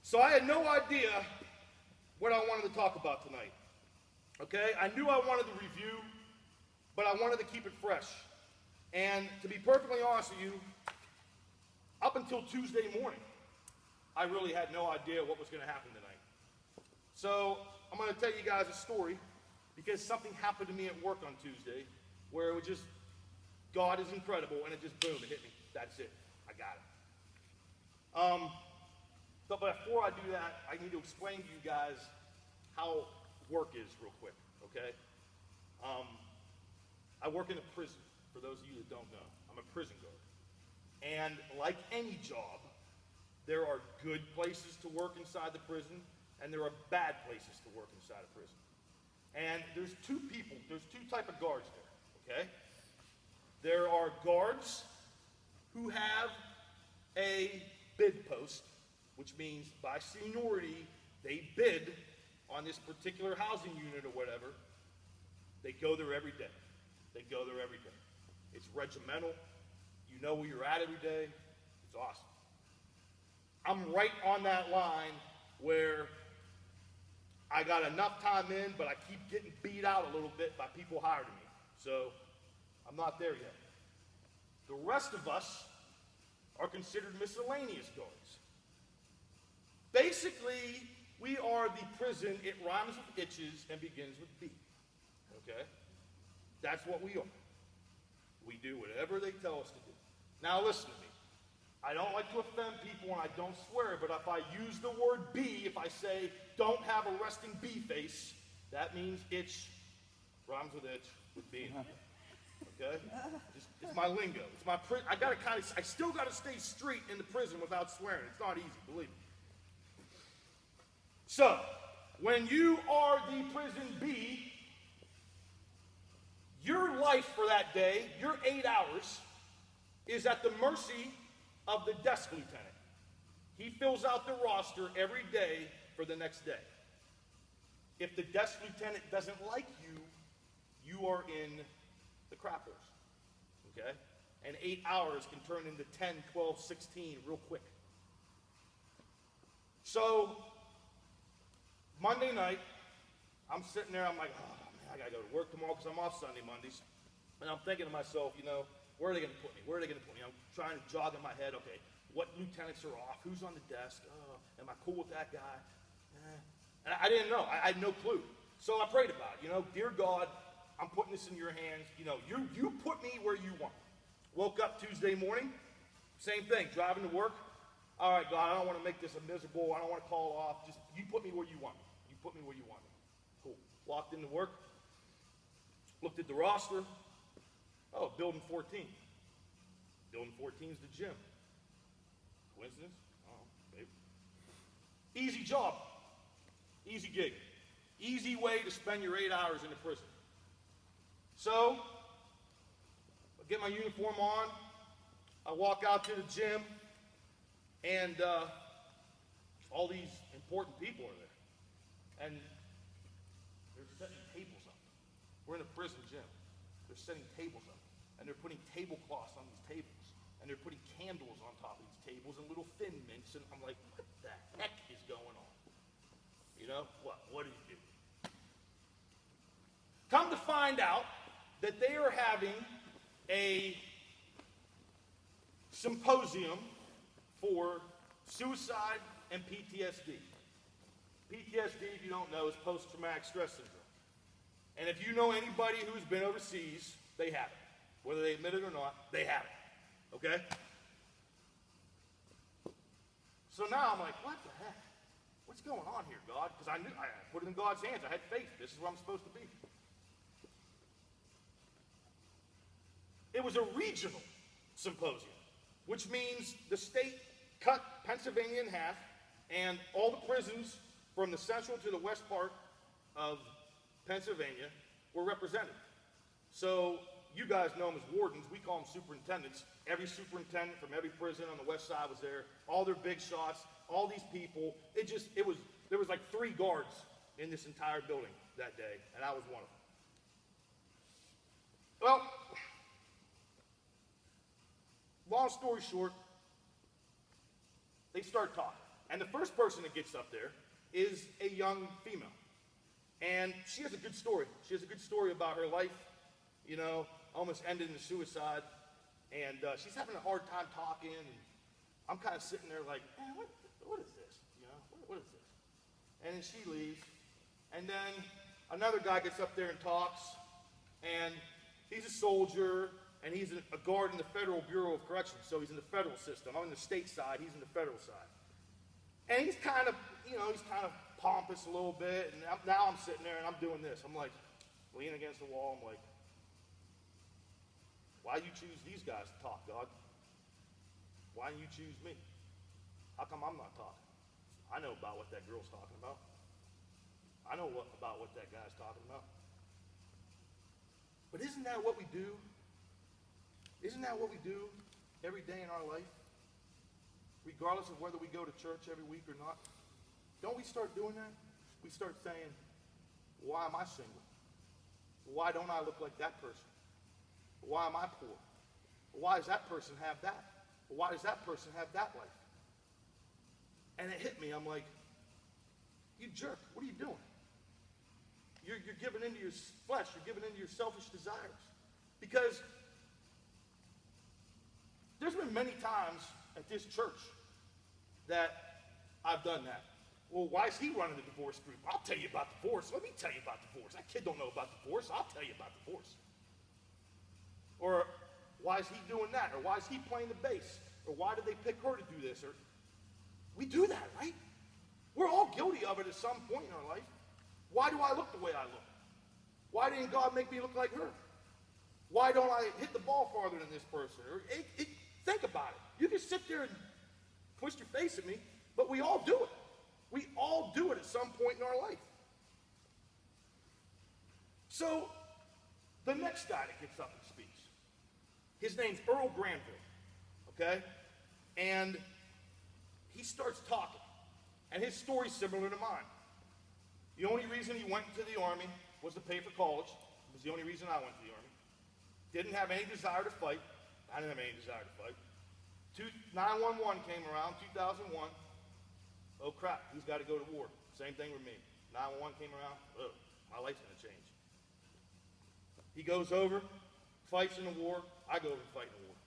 So I had no idea what I wanted to talk about tonight. Okay? I knew I wanted to review, but I wanted to keep it fresh. And to be perfectly honest with you, up until Tuesday morning, I really had no idea what was going to happen tonight. So I'm going to tell you guys a story because something happened to me at work on Tuesday where it was just, God is incredible, and it just boom, it hit me. That's it. I got it. But before I do that, I need to explain to you guys how work is real quick, okay? I work in a prison, for those of you that don't know. I'm a prison guard. And like any job, there are good places to work inside the prison, and there are bad places to work inside a prison. And there's two type of guards there, okay? There are guards who have a bid post, which means by seniority, they bid on this particular housing unit or whatever. They go there every day. They go there every day. It's regimental. You know where you're at every day. It's awesome. I'm right on that line where I got enough time in, but I keep getting beat out a little bit by people hiring me. So I'm not there yet. The rest of us are considered miscellaneous guards. Basically, we are the prison. It rhymes with itches and begins with B. Okay? That's what we are. We do whatever they tell us to do. Now listen to me. I don't like to offend people and I don't swear, but if I use the word B, if I say don't have a resting B face, that means itch rhymes with itch with B. Okay? It's my lingo. It's my I still gotta stay straight in the prison without swearing. It's not easy, believe me. So, when you are the prison B, your life for that day, your 8 hours, is at the mercy of the desk lieutenant. He fills out the roster every day for the next day. If the desk lieutenant doesn't like you, you are in the crap holes. Okay? And 8 hours can turn into 10, 12, 16 real quick. So, Monday night, I'm sitting there, I'm like, oh man, I gotta go to work tomorrow because I'm off Sunday, Mondays. And I'm thinking to myself, you know, where are they gonna put me? Where are they gonna put me? I'm trying to jog in my head, okay, what lieutenants are off? Who's on the desk? Am I cool with that guy? And I didn't know, I had no clue. So I prayed about it, you know, dear God, I'm putting this in your hands. You know, you put me where you want. Woke up Tuesday morning, same thing, driving to work. All right, God, I don't want to make this a miserable, I don't want to call off. Just, you put me where you want me. You put me where you want me. Cool. Walked into work, looked at the roster. Oh, building 14. Building 14 is the gym. Coincidence? Oh, maybe. Easy job. Easy gig. Easy way to spend your 8 hours in the prison. So, I get my uniform on. I walk out to the gym. And all these important people are there. And they're setting tables up. We're in a prison gym. They're setting tables up. And they're putting tablecloths on these tables. And they're putting candles on top of these tables and little thin mints. And I'm like, what the heck is going on? You know, what did you do? Come to find out that they are having a symposium for suicide and PTSD. PTSD, if you don't know, is post-traumatic stress syndrome. And if you know anybody who's been overseas, they have it. Whether they admit it or not, they have it. Okay? So now I'm like, what the heck? What's going on here, God? Because I put it in God's hands. I had faith. This is where I'm supposed to be. It was a regional symposium, which means the state cut Pennsylvania in half, and all the prisons from the central to the west part of Pennsylvania were represented. So you guys know them as wardens. We call them superintendents. Every superintendent from every prison on the west side was there. All their big shots, all these people. There was like 3 guards in this entire building that day, and I was one of them. Well, long story short, they start talking. And the first person that gets up there is a young female. And she has a good story. She has a good story about her life, you know, almost ended in suicide. And she's having a hard time talking. And I'm kind of sitting there like, man, what is this? You know, what is this? And then she leaves. And then another guy gets up there and talks. And he's a soldier. And he's a guard in the Federal Bureau of Corrections. So he's in the federal system. I'm in the state side. He's in the federal side. And he's kind of, you know, he's kind of pompous a little bit. And now I'm sitting there and I'm doing this. I'm like, leaning against the wall. I'm like, why you choose these guys to talk, God? Why didn't you choose me? How come I'm not talking? I know about what that girl's talking about. I know about what that guy's talking about. But isn't that what we do? Isn't that what we do every day in our life? Regardless of whether we go to church every week or not. Don't we start doing that? We start saying, why am I single? Why don't I look like that person? Why am I poor? Why does that person have that? Why does that person have that life? And it hit me. I'm like, you jerk. What are you doing? You're giving into your flesh. You're giving into your selfish desires. Because there's been many times at this church that I've done that. Well, why is he running the divorce group? I'll tell you about divorce. Let me tell you about divorce. That kid don't know about divorce. I'll tell you about divorce. Or why is he doing that? Or why is he playing the bass? Or why did they pick her to do this? Or we do that, right? We're all guilty of it at some point in our life. Why do I look the way I look? Why didn't God make me look like her? Why don't I hit the ball farther than this person? Or think about it. You can sit there and push your face at me, but we all do it. We all do it at some point in our life. So, the next guy that gets up and speaks, his name's Earl Granville, okay? And he starts talking, and his story's similar to mine. The only reason he went into the Army was to pay for college. It was the only reason I went to the Army. Didn't have any desire to fight. I didn't have any desire to fight. 911 came around, 2001. Oh crap, he's got to go to war. Same thing with me. 911 came around, oh, my life's going to change. He goes over, fights in the war, I go over and fight in the war.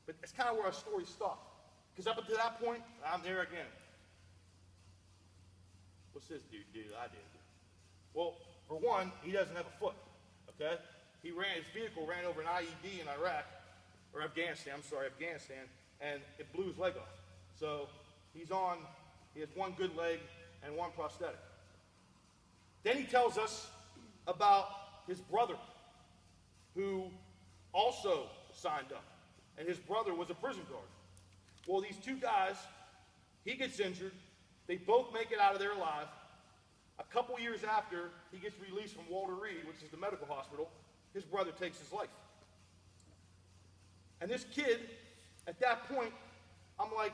But it's kind of where our story stopped. Because up until that point, I'm there again. What's this dude do that I did? Well, for one, he doesn't have a foot, okay? His vehicle ran over an IED in Iraq, or Afghanistan, and it blew his leg off. So he has one good leg and one prosthetic. Then he tells us about his brother, who also signed up. And his brother was a prison guard. Well, these two guys, he gets injured. They both make it out of there alive. A couple years after he gets released from Walter Reed, which is the medical hospital, his brother takes his life. And this kid, at that point, I'm like,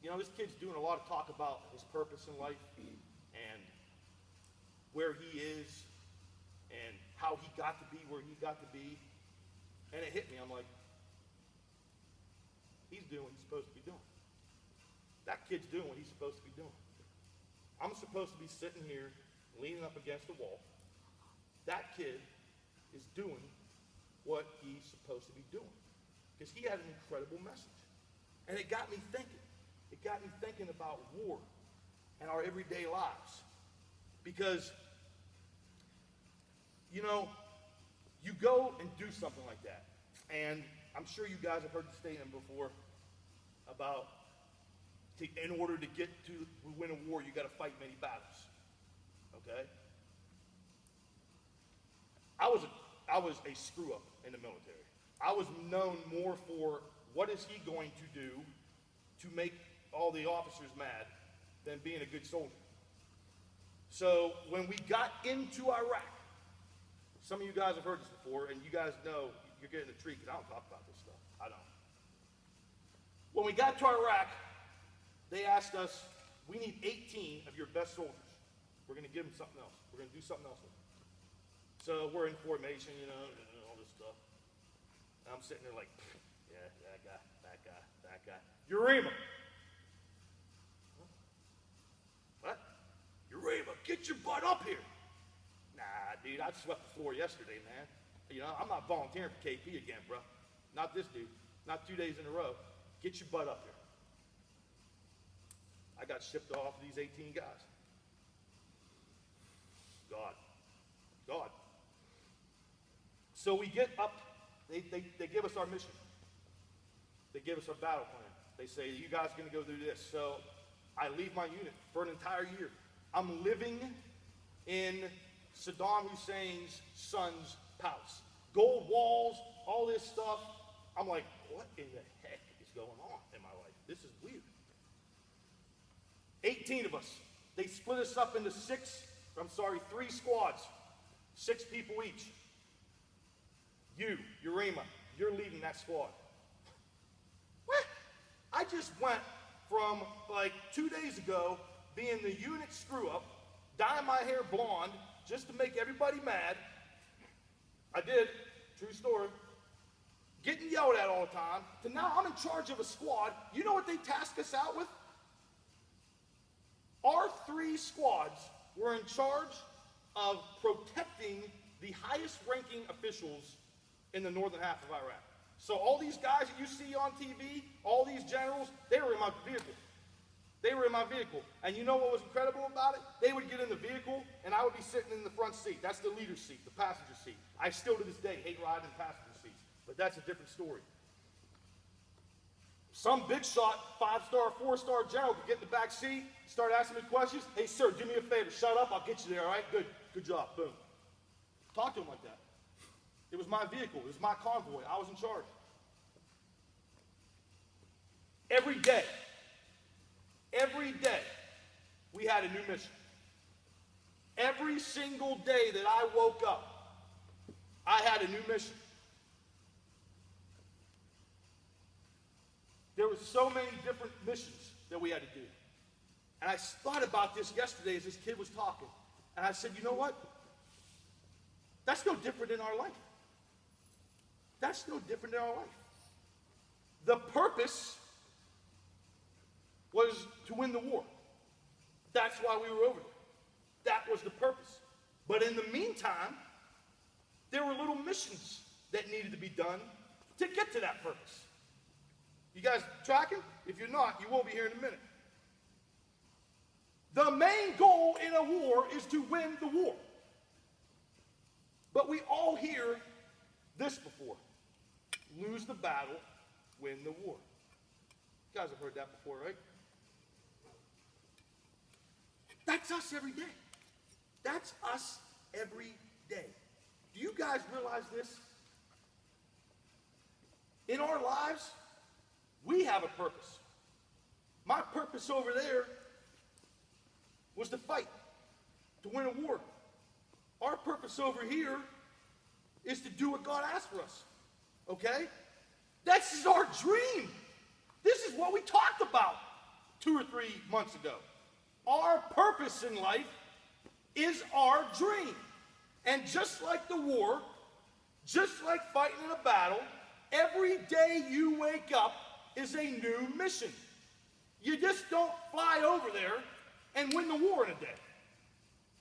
you know, this kid's doing a lot of talk about his purpose in life and where he is and how he got to be where he got to be. And it hit me. I'm like, he's doing what he's supposed to be doing. That kid's doing what he's supposed to be doing. I'm supposed to be sitting here leaning up against the wall. That kid is doing what he's supposed to be doing. Because he had an incredible message. And it got me thinking. It got me thinking about war and our everyday lives. Because, you know, you go and do something like that. And I'm sure you guys have heard the statement before about in order to get to win a war, you got to fight many battles. Okay? I was a screw up in the military. I was known more for what is he going to do to make all the officers mad than being a good soldier. So when we got into Iraq, some of you guys have heard this before, and you guys know you're getting a treat because I don't talk about this stuff. I don't. When we got to Iraq, they asked us, we need 18 of your best soldiers. We're going to give them something else. We're going to do something else with them. So we're in formation, you know, and all this stuff. And I'm sitting there like, yeah, that guy, guy. Urema. What? Urema, get your butt up here. Nah, dude, I swept the floor yesterday, man. You know, I'm not volunteering for KP again, bro. Not this dude. Not 2 days in a row. Get your butt up here. I got shipped off these 18 guys. God. So we get up, they give us our mission. They give us our battle plan. They say, you guys are going to go do this. So I leave my unit for an entire year. I'm living in Saddam Hussein's son's palace. Gold walls, all this stuff. I'm like, what in the heck is going on in my life? This is weird. 18 of us. They split us up into 3 squads. 6 people each. You, Urema, you're leading that squad. What? I just went from like 2 days ago being the unit screw up, dyeing my hair blonde just to make everybody mad. I did, true story. Getting yelled at all the time, to now I'm in charge of a squad. You know what they tasked us out with? Our 3 squads were in charge of protecting the highest ranking officials in the northern half of Iraq. So all these guys that you see on TV, all these generals, they were in my vehicle. They were in my vehicle. And you know what was incredible about it? They would get in the vehicle and I would be sitting in the front seat. That's the leader's seat, the passenger seat. I still to this day hate riding in passenger seats, but that's a different story. Some big shot, 5-star, 4-star general could get in the back seat, start asking me questions. Hey, sir, do me a favor. Shut up. I'll get you there, all right? Good job. Boom. Talk to him like that. It was my vehicle. It was my convoy. I was in charge. Every day, we had a new mission. Every single day that I woke up, I had a new mission. There were so many different missions that we had to do. And I thought about this yesterday as this kid was talking. And I said, you know what? That's no different in our life. That's no different in our life. The purpose was to win the war. That's why we were over there. That was the purpose. But in the meantime, there were little missions that needed to be done to get to that purpose. You guys tracking? If you're not, you will be here in a minute. The main goal in a war is to win the war. But we all hear this before. Lose the battle, win the war. You guys have heard that before, right? That's us every day. That's us every day. Do you guys realize this? In our lives, we have a purpose. My purpose over there was to fight, to win a war. Our purpose over here is to do what God asked for us. Okay? This is our dream. This is what we talked about 2 or 3 months ago. Our purpose in life is our dream. And just like the war, just like fighting in a battle, every day you wake up is a new mission. You just don't fly over there and win the war in a day.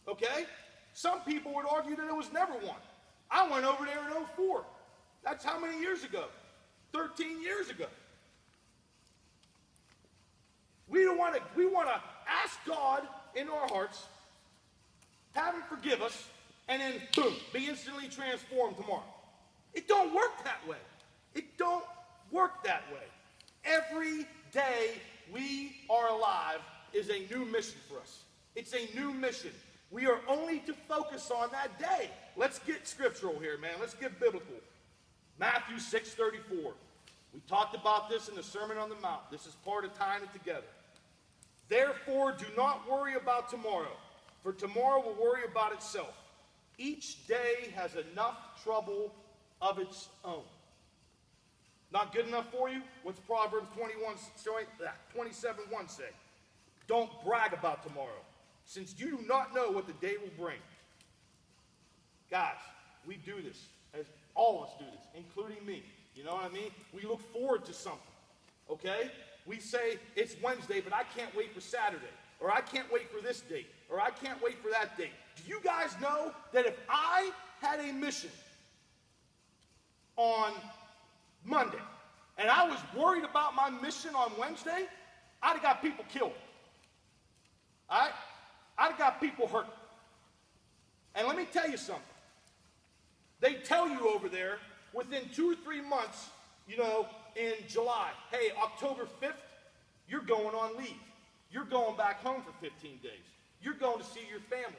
Okay? Some people would argue that it was never won. I went over there in 2004. That's how many years ago? 13 years ago. We want to ask God in our hearts, have him forgive us, and then boom, be instantly transformed tomorrow. It don't work that way. It don't work that way. Every day we are alive is a new mission for us. It's a new mission. We are only to focus on that day. Let's get scriptural here, man. Let's get biblical. Matthew 6:34. We talked about this in the Sermon on the Mount. This is part of tying it together. Therefore, do not worry about tomorrow, for tomorrow will worry about itself. Each day has enough trouble of its own. Not good enough for you? What's Proverbs 27:1 say? Don't brag about tomorrow, since you do not know what the day will bring. Guys, we do this. As all of us do this, including me. You know what I mean? We look forward to something. okay? We say it's Wednesday, but I can't wait for Saturday, or I can't wait for this date, or I can't wait for that date. Do you guys know that if I had a mission on Monday, and I was worried about my mission on Wednesday, I'd have got people killed. All right? I'd have got people hurt. And let me tell you something. They tell you over there, within 2 or 3 months, you know, in July, hey, October 5th, you're going on leave. You're going back home for 15 days. You're going to see your family.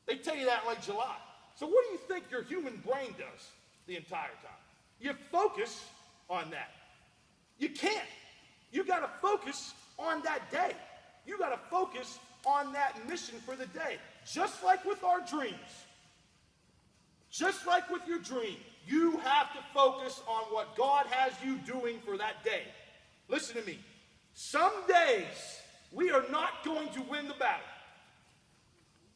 They tell you that in like July. So what do you think your human brain does the entire time? You focus on that. You can't. You got to focus on that day. You got to focus on that mission for the day. Just like with our dreams. Just like with your dream, you have to focus on what God has you doing for that day. Listen to me. Some days, we are not going to win the battle.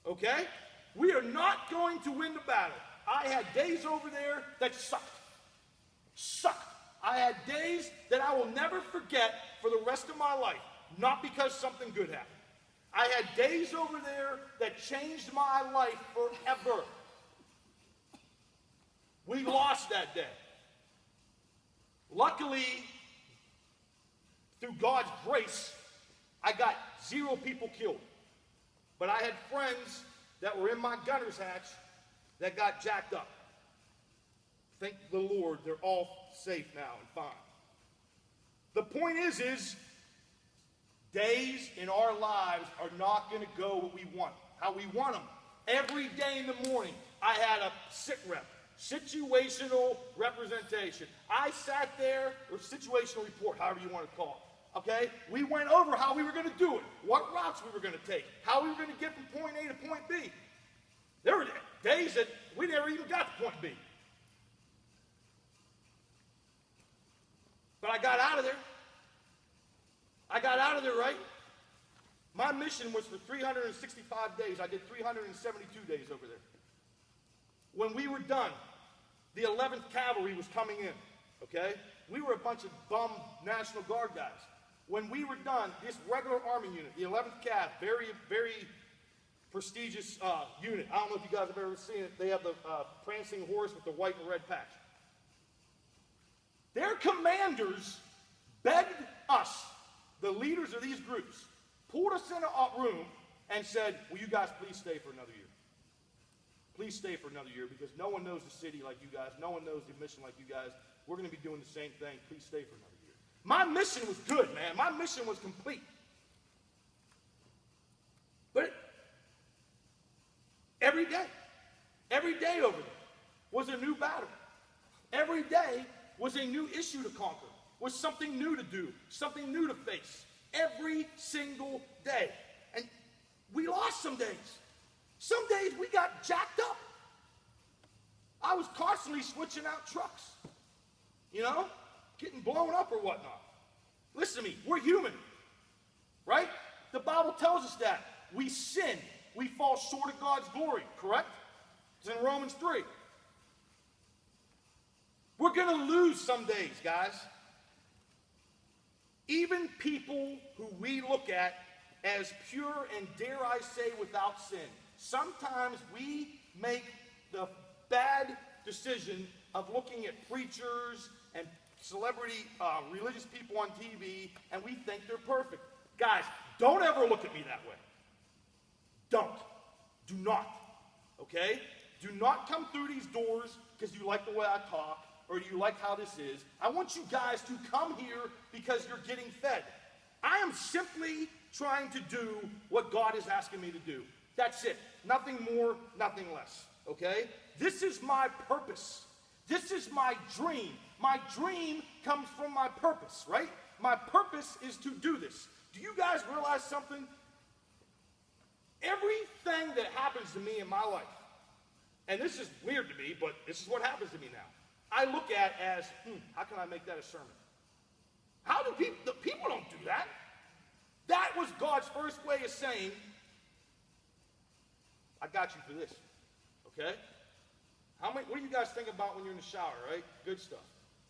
Okay? We are not going to win the battle. I had days over there that sucked. Sucked. I had days that I will never forget for the rest of my life. Not because something good happened. I had days over there that changed my life forever. We lost that day. Luckily, through God's grace, I got 0 people killed. But I had friends that were in my gunner's hatch that got jacked up. Thank the Lord, they're all safe now and fine. The point is days in our lives are not going to go what we want, how we want them. Every day in the morning, I had a sit rep. Situational representation. I sat there, or situational report, however you want to call it. Okay? We went over how we were going to do it, what routes we were going to take, how we were going to get from point A to point B. There were days that we never even got to point B. But I got out of there. I got out of there, right? My mission was for 365 days. I did 372 days over there. When we were done, the 11th Cavalry was coming in, okay? We were a bunch of bum National Guard guys. When we were done, this regular Army unit, the 11th Cav, very, very prestigious unit. I don't know if you guys have ever seen it. They have the prancing horse with the white and red patch. Their commanders begged us, the leaders of these groups, pulled us in a room and said, will you guys please stay for another year? Please stay for another year because no one knows the city like you guys. No one knows the mission like you guys. We're going to be doing the same thing. Please stay for another year. My mission was good, man. My mission was complete. But every day over there was a new battle. Every day was a new issue to conquer, was something new to do, something new to face. Every single day. And we lost some days. Some days we got jacked up. I was constantly switching out trucks, you know, getting blown up or whatnot. Listen to me, we're human, right? The Bible tells us that. We sin, we fall short of God's glory, correct? It's in Romans 3. We're going to lose some days, guys. Even people who we look at as pure and, dare I say, without sin. Sometimes we make the bad decision of looking at preachers and celebrity religious people on TV, and we think they're perfect. Guys, don't ever look at me that way. Don't. Do not. Okay? Do not come through these doors because you like the way I talk or you like how this is. I want you guys to come here because you're getting fed. I am simply trying to do what God is asking me to do. That's it. Nothing more, nothing less. Okay? This is my purpose. This is my dream. My dream comes from my purpose, right? My purpose is to do this. Do you guys realize something? Everything that happens to me in my life, and this is weird to me, but this is what happens to me now. I look at as, how can I make that a sermon? How do people don't do that. That was God's first way of saying, I got you for this, okay? What do you guys think about when you're in the shower, right? Good stuff.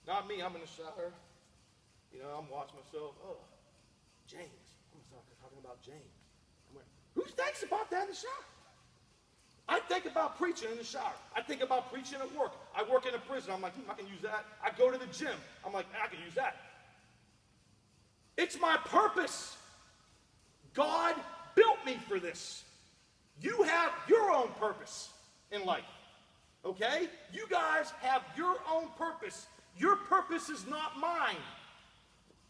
Not me, I'm in the shower. I'm watching myself. Oh, James. I'm gonna start talking about James. I'm like, who thinks about that in the shower? I think about preaching in the shower. I think about preaching at work. I work in a prison. I'm like, I can use that. I go to the gym. I'm like, I can use that. It's my purpose. God built me for this. You have your own purpose in life. Okay? You guys have your own purpose. Your purpose is not mine.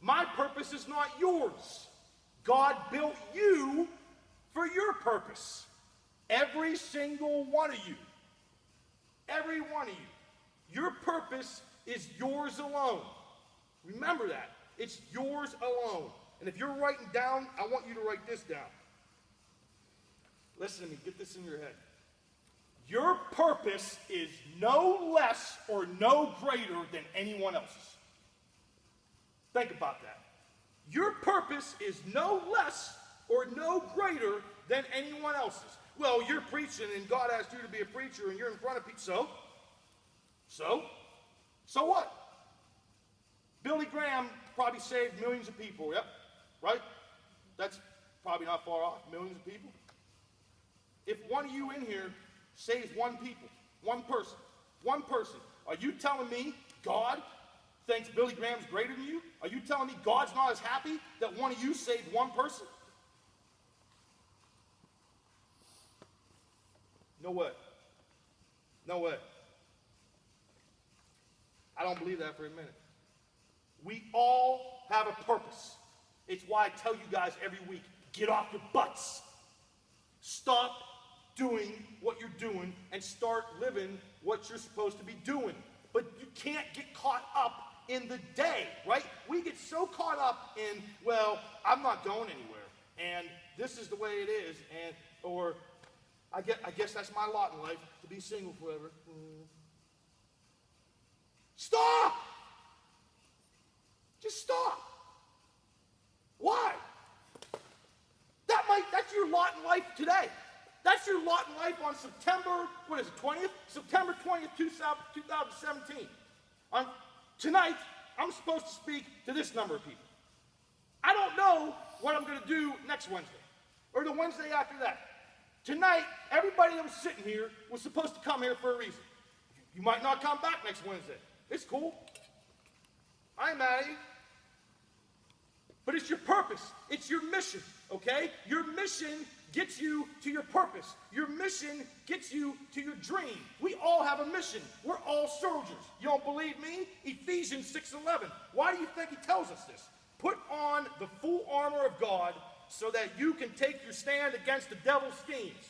My purpose is not yours. God built you for your purpose. Every single one of you. Every one of you. Your purpose is yours alone. Remember that. It's yours alone. And if you're writing down, I want you to write this down. Listen to me. Get this in your head. Your purpose is no less or no greater than anyone else's. Think about that. Your purpose is no less or no greater than anyone else's. Well, you're preaching and God asked you to be a preacher and you're in front of people. So what? Billy Graham probably saved millions of people, yep, right? That's probably not far off, millions of people. If one of you in here saves one person, are you telling me God thinks Billy Graham's greater than you? Are you telling me God's not as happy that one of you saved one person? No way. No way. I don't believe that for a minute. We all have a purpose. It's why I tell you guys every week, get off your butts. Stop doing what you're doing and start living what you're supposed to be doing. But you can't get caught up in the day, right? We get so caught up in, well, I'm not going anywhere, and this is the way it is, and or I guess that's my lot in life, to be single forever. Stop! Just stop. Why? That's your lot in life today. That's your lot in life on September, 20th? September 20th, 2017. Tonight, I'm supposed to speak to this number of people. I don't know what I'm going to do next Wednesday, or the Wednesday after that. Tonight, everybody that was sitting here was supposed to come here for a reason. You might not come back next Wednesday. It's cool. I ain't mad at you. But it's your purpose. It's your mission, okay? Your mission gets you to your purpose. Your mission gets you to your dream. We all have a mission. We're all soldiers. You don't believe me? Ephesians 6:11. Why do you think he tells us this? Put on the full armor of God so that you can take your stand against the devil's schemes.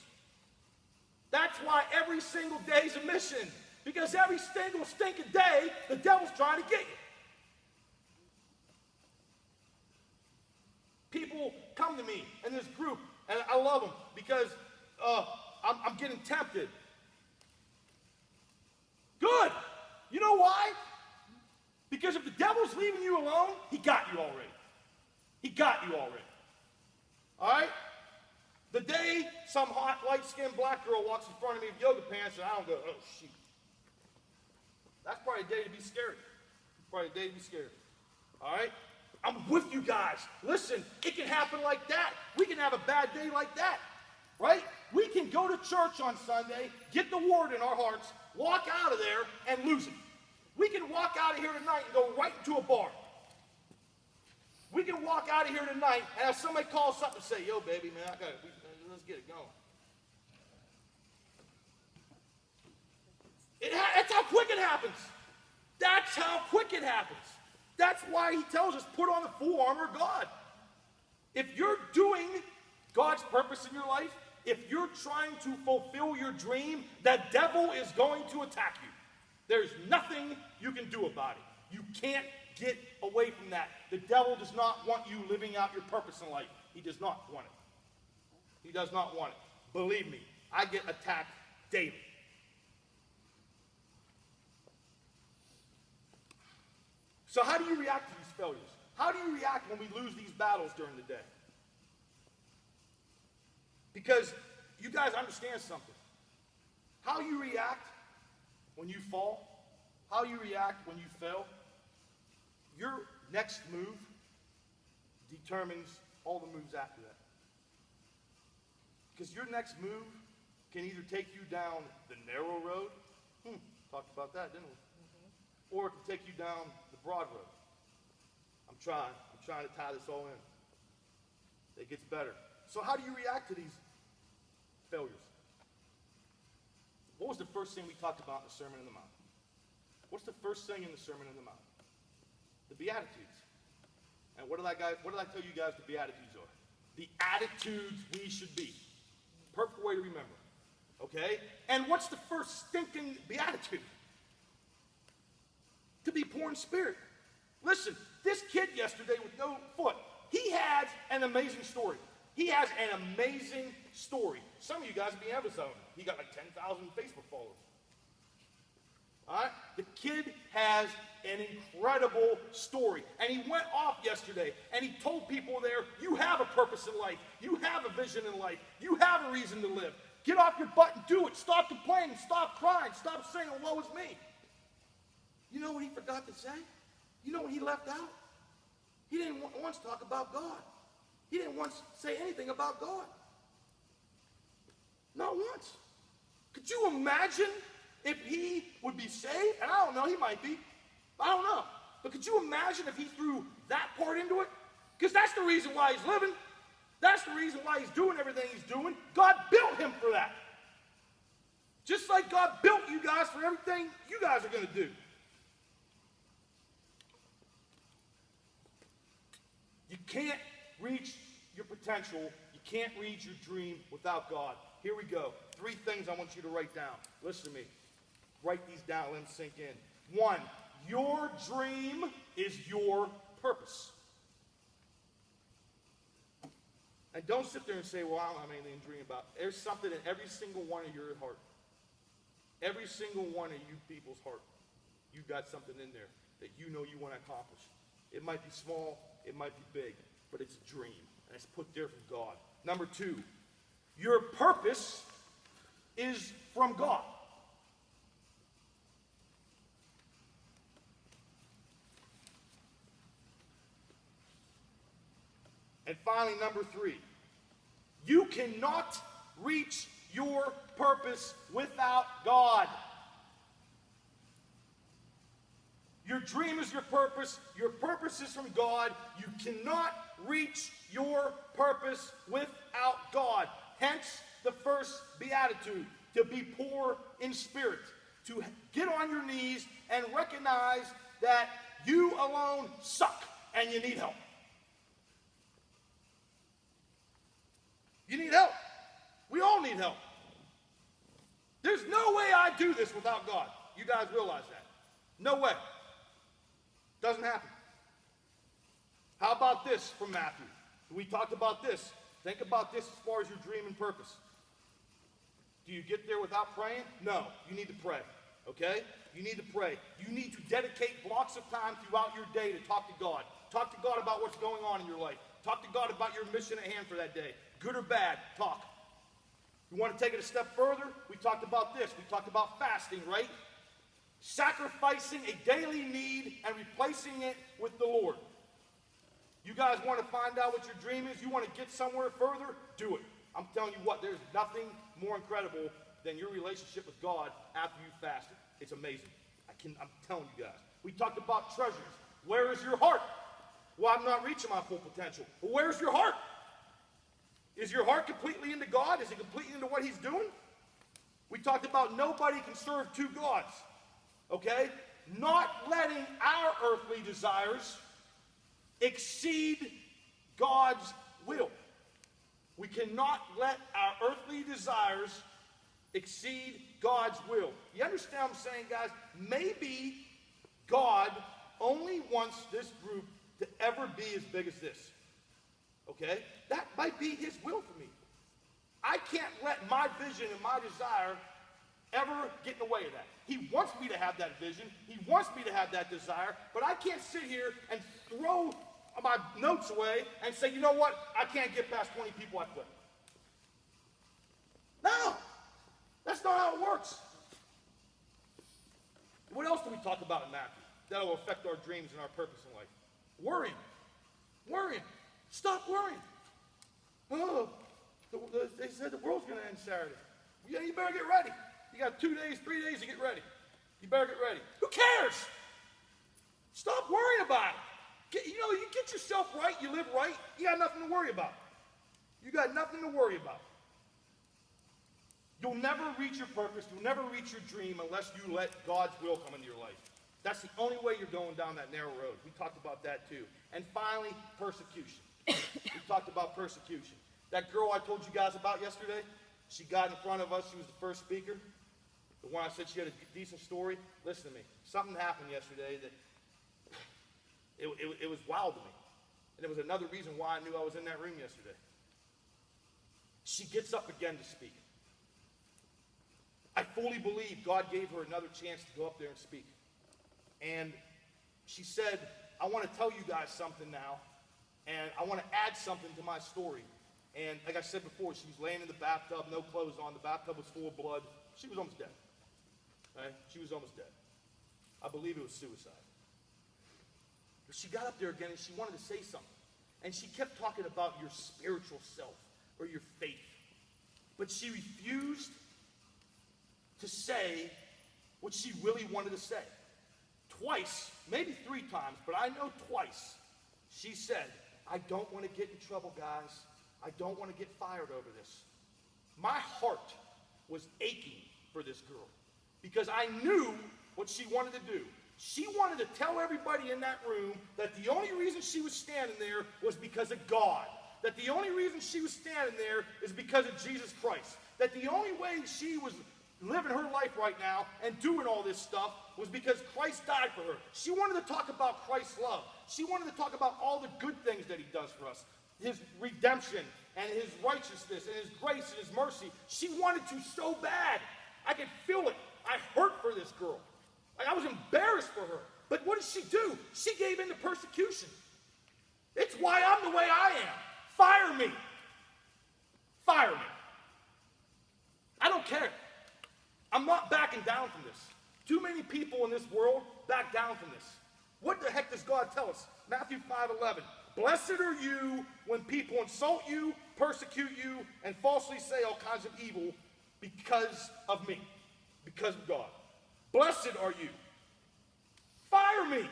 That's why every single day is a mission. Because every single stinking day, the devil's trying to get you. People come to me in this group, and I love them because I'm getting tempted. Good. You know why? Because if the devil's leaving you alone, he got you already. He got you already. All right? The day some hot, light-skinned black girl walks in front of me with yoga pants, and I don't go, oh, shoot. That's probably a day to be scared. Probably a day to be scared. All right? I'm with you guys. Listen, it can happen like that. We can have a bad day like that, right? We can go to church on Sunday, get the word in our hearts, walk out of there, and lose it. We can walk out of here tonight and go right into a bar. We can walk out of here tonight and have somebody call us up and say, yo, baby, man, let's get it going. That's how quick it happens. That's how quick it happens. That's why he tells us, put on the full armor of God. If you're doing God's purpose in your life, if you're trying to fulfill your dream, the devil is going to attack you. There's nothing you can do about it. You can't get away from that. The devil does not want you living out your purpose in life. He does not want it. He does not want it. Believe me, I get attacked daily. So how do you react to these failures? How do you react when we lose these battles during the day? Because you guys understand something. How you react when you fall, how you react when you fail, your next move determines all the moves after that. Because your next move can either take you down the narrow road, talked about that, didn't we? Or it can take you down the broad road. I'm trying to tie this all in. It gets better. So how do you react to these failures? What was the first thing we talked about in the Sermon on the Mount? What's the first thing in the Sermon on the Mount? The Beatitudes. And what did I tell you guys the Beatitudes are? The attitudes we should be. Perfect way to remember. Okay? And what's the first stinking beatitude? To be poor in spirit. Listen, this kid yesterday with no foot, he has an amazing story. He has an amazing story. Some of you guys would be envious of him. He got like 10,000 Facebook followers. All right? The kid has an incredible story. And he went off yesterday and he told people there, you have a purpose in life. You have a vision in life. You have a reason to live. Get off your butt and do it. Stop complaining. Stop crying. Stop saying, oh, woe is me. You know what he forgot to say? You know what he left out? He didn't once talk about God. He didn't once say anything about God. Not once. Could you imagine if he would be saved? And I don't know, he might be. I don't know. But could you imagine if he threw that part into it? Because that's the reason why he's living. That's the reason why he's doing everything he's doing. God built him for that. Just like God built you guys for everything you guys are going to do. You can't reach your potential. You can't reach your dream without God. Here we go. 3 things I want you to write down. Listen to me. Write these down. Let them sink in. 1, your dream is your purpose. And don't sit there and say, well, I don't have anything to dream about. There's something in every single one of your heart. Every single one of you people's heart. You've got something in there that you know you want to accomplish. It might be small, it might be big, but it's a dream. And it's put there from God. Number 2, your purpose is from God. And finally, number 3, you cannot reach your purpose without God. Your dream is your purpose is from God. You cannot reach your purpose without God. Hence the first beatitude, to be poor in spirit, to get on your knees and recognize that you alone suck and you need help. You need help. We all need help. There's no way I do this without God. You guys realize that. No way. Doesn't happen. How about this from Matthew? We talked about this. Think about this as far as your dream and purpose. Do you get there without praying? No. You need to pray. Okay? You need to pray. You need to dedicate blocks of time throughout your day to talk to God. Talk to God about what's going on in your life. Talk to God about your mission at hand for that day. Good or bad, talk. You want to take it a step further? We talked about this. We talked about fasting, right? Sacrificing a daily need and replacing it with the Lord. You guys want to find out what your dream is? You want to get somewhere further? Do it. I'm telling you what, there's nothing more incredible than your relationship with God after you fasted. It's amazing. I'm telling you guys. We talked about treasures. Where is your heart? Well, I'm not reaching my full potential. Well, where's your heart? Is your heart completely into God? Is it completely into what he's doing? We talked about nobody can serve 2 gods. Okay? Not letting our earthly desires exceed God's will. We cannot let our earthly desires exceed God's will. You understand what I'm saying, guys? Maybe God only wants this group to ever be as big as this. Okay? That might be his will for me. I can't let my vision and my desire ever get in the way of that. He wants me to have that vision. He wants me to have that desire. But I can't sit here and throw my notes away and say, you know what? I can't get past 20 people I quit. No. That's not how it works. What else do we talk about in Matthew that will affect our dreams and our purpose in life? Worrying. Worrying. Stop worrying. Oh, they said the world's going to end Saturday. Yeah, you better get ready. You got 2 days, 3 days to get ready. You better get ready. Who cares? Stop worrying about it. You get yourself right, you live right, you got nothing to worry about. You got nothing to worry about. You'll never reach your purpose, you'll never reach your dream unless you let God's will come into your life. That's the only way you're going down that narrow road. We talked about that too. And finally, persecution. We talked about persecution. That girl I told you guys about yesterday, she got in front of us, she was the first speaker. The one I said she had a decent story. Listen to me. Something happened yesterday that it was wild to me. And it was another reason why I knew I was in that room yesterday. She gets up again to speak. I fully believe God gave her another chance to go up there and speak. And she said, I want to tell you guys something now, and I want to add something to my story. And like I said before, she was laying in the bathtub, no clothes on. The bathtub was full of blood. She was almost dead. Right? She was almost dead. I believe it was suicide. But she got up there again and she wanted to say something. And she kept talking about your spiritual self or your faith. But she refused to say what she really wanted to say. Twice, maybe 3 times, but I know twice, she said, I don't want to get in trouble, guys. I don't want to get fired over this. My heart was aching for this girl because I knew what she wanted to do. She wanted to tell everybody in that room that the only reason she was standing there was because of God. That the only reason she was standing there is because of Jesus Christ. That the only way she was living her life right now and doing all this stuff was because Christ died for her. She wanted to talk about Christ's love. She wanted to talk about all the good things that he does for us. His redemption and his righteousness and his grace and his mercy. She wanted to so bad. I could feel it. I hurt for this girl. Like I was embarrassed for her. But what did she do? She gave in to persecution. It's why I'm the way I am. Fire me. Fire me. I don't care. I'm not backing down from this. Too many people in this world back down from this. What the heck does God tell us? Matthew 5:11. Blessed are you when people insult you, persecute you, and falsely say all kinds of evil because of me, because of God. Blessed are you. Fire me.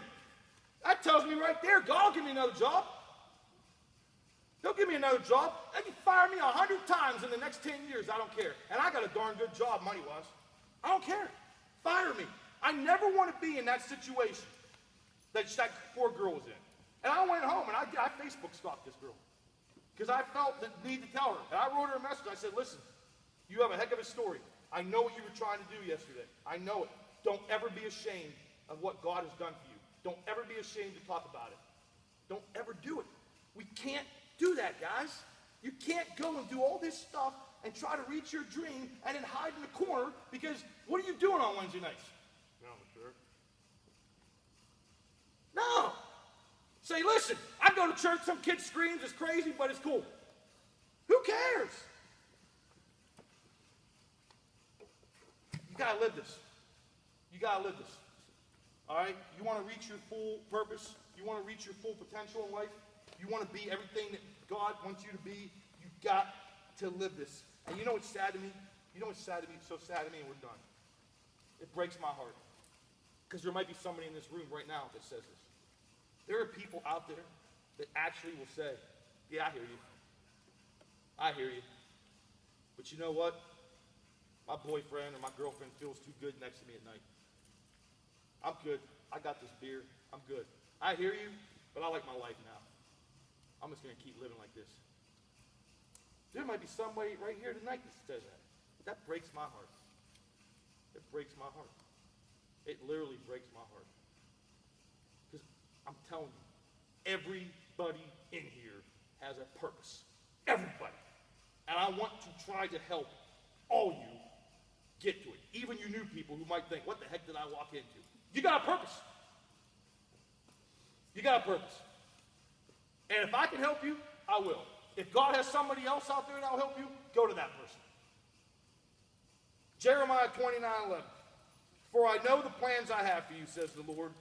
That tells me right there, God will give me another job. They'll give me another job. They can fire me 100 times in the next 10 years. I don't care. And I got a darn good job money-wise. I don't care. Fire me. I never want to be in that situation that poor girl was in. And I went home and I Facebook stalked this girl because I felt the need to tell her. And I wrote her a message. I said, listen, you have a heck of a story. I know what you were trying to do yesterday. I know it. Don't ever be ashamed of what God has done for you. Don't ever be ashamed to talk about it. Don't ever do it. We can't do that, guys. You can't go and do all this stuff and try to reach your dream and then hide in the corner because what are you doing on Wednesday nights? No, sure. No. Say, listen, I go to church, some kid screams, it's crazy, but it's cool. Who cares? You gotta live this. You gotta live this. All right? You want to reach your full purpose? You want to reach your full potential in life? You want to be everything that God wants you to be? You got to live this. And you know what's sad to me? You know what's sad to me? It's so sad to me, and we're done. It breaks my heart. Because there might be somebody in this room right now that says this. There are people out there that actually will say, yeah, I hear you. I hear you. But you know what? My boyfriend or my girlfriend feels too good next to me at night. I'm good. I got this beer. I'm good. I hear you, but I like my life now. I'm just going to keep living like this. There might be somebody right here tonight that says that. That breaks my heart. It breaks my heart. It literally breaks my heart. Because I'm telling you, everybody in here has a purpose. Everybody. And I want to try to help all you get to it. Even you new people who might think, what the heck did I walk into? You got a purpose. You got a purpose. And if I can help you, I will. If God has somebody else out there that'll help you, go to that person. Jeremiah 29:11. For I know the plans I have for you, says the Lord.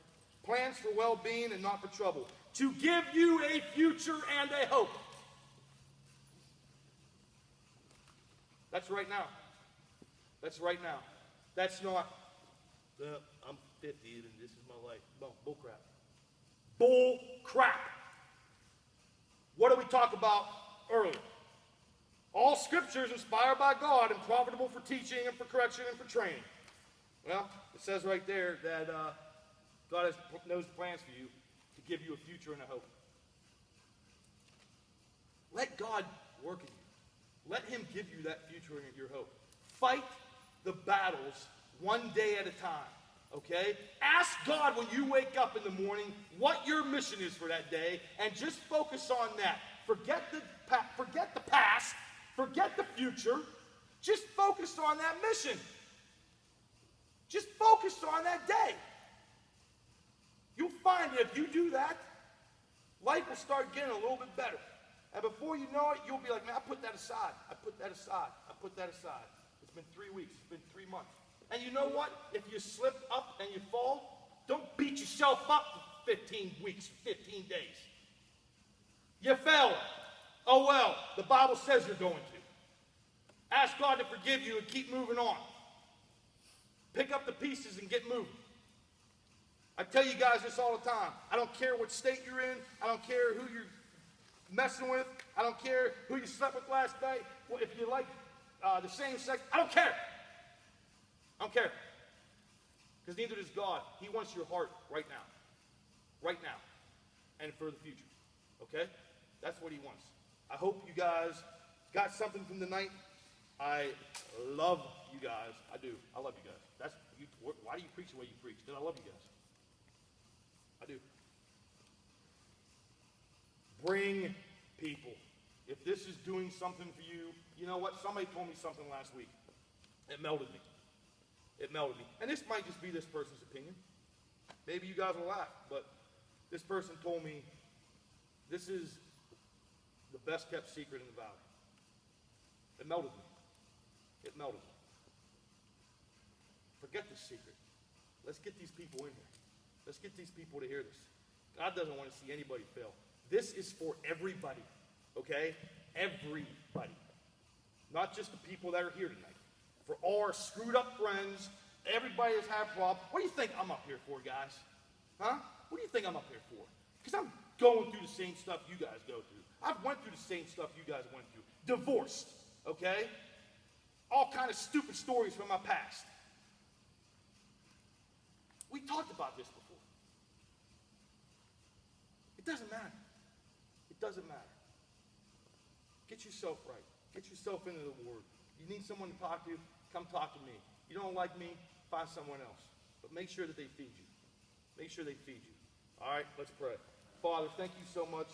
Plans for well-being and not for trouble. to give you a future and a hope. That's right now. That's right now. That's not, I'm 50 and this is my life. No, bull crap. Bull crap. What did we talk about earlier? All scripture is inspired by God and profitable for teaching and for correction and for training. Well, it says right there that God knows plans for you to give you a future and a hope. Let God work in you. Let him give you that future and your hope. Fight the battles one day at a time, okay? Ask God when you wake up in the morning what your mission is for that day, and just focus on that. Forget the past. Forget the future. Just focus on that mission. Just focus on that day. You'll find that if you do that, life will start getting a little bit better. And before you know it, you'll be like, man, I put that aside. I put that aside. I put that aside. It's been 3 weeks. It's been 3 months. And you know what? If you slip up and you fall, don't beat yourself up for 15 weeks, 15 days. You fell. Oh well, the Bible says you're going to. Ask God to forgive you and keep moving on. Pick up the pieces and get moving. I tell you guys this all the time. I don't care what state you're in. I don't care who you're messing with. I don't care who you slept with last night. Well, if you like the same sex, I don't care. I don't care. Because neither does God. He wants your heart right now. Right now. And for the future. Okay? That's what he wants. I hope you guys got something from the night. I love you guys. I do. I love you guys. Why do you preach the way you preach? Because I love you guys. I do. Bring people. If this is doing something for you, you know what? Somebody told me something last week. It melted me. It melted me. And this might just be this person's opinion. Maybe you guys will laugh, but this person told me this is the best kept secret in the valley. It melted me. It melted me. Forget this secret. Let's get these people in here. Let's get these people to hear this. God doesn't want to see anybody fail. This is for everybody, okay? Everybody. Not just the people that are here tonight. For all our screwed up friends, everybody has had problems. What do you think I'm up here for, guys? Huh? What do you think I'm up here for? Because I'm going through the same stuff you guys go through. I've went through the same stuff you guys went through. Divorced, okay? All kind of stupid stories from my past. We talked about this before. It doesn't matter. It doesn't matter. Get yourself right. Get yourself into the Word. You need someone to talk to, come talk to me. You don't like me, find someone else. But make sure that they feed you. Make sure they feed you. All right, let's pray. Father, thank you so much.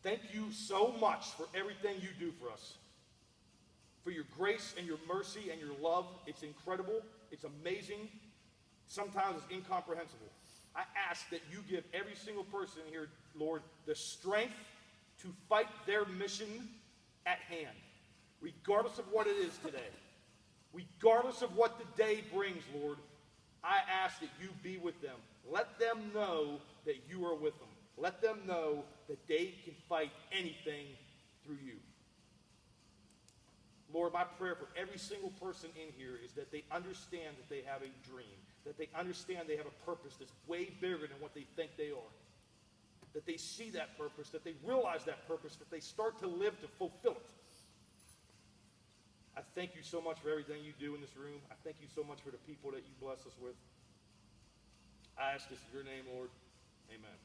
Thank you so much for everything you do for us. For your grace and your mercy and your love. It's incredible. It's amazing. Sometimes it's incomprehensible. I ask that you give every single person here, Lord, the strength to fight their mission at hand, regardless of what it is today. Regardless of what the day brings, Lord, I ask that you be with them. Let them know that you are with them. Let them know that they can fight anything through you. Lord, my prayer for every single person in here is that they understand that they have a dream, that they understand they have a purpose that's way bigger than what they think they are, that they see that purpose, that they realize that purpose, that they start to live to fulfill it. I thank you so much for everything you do in this room. I thank you so much for the people that you bless us with. I ask this in your name, Lord. Amen.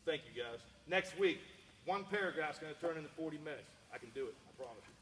Thank you, guys. Next week, one paragraph's going to turn into 40 minutes. I can do it. I promise you.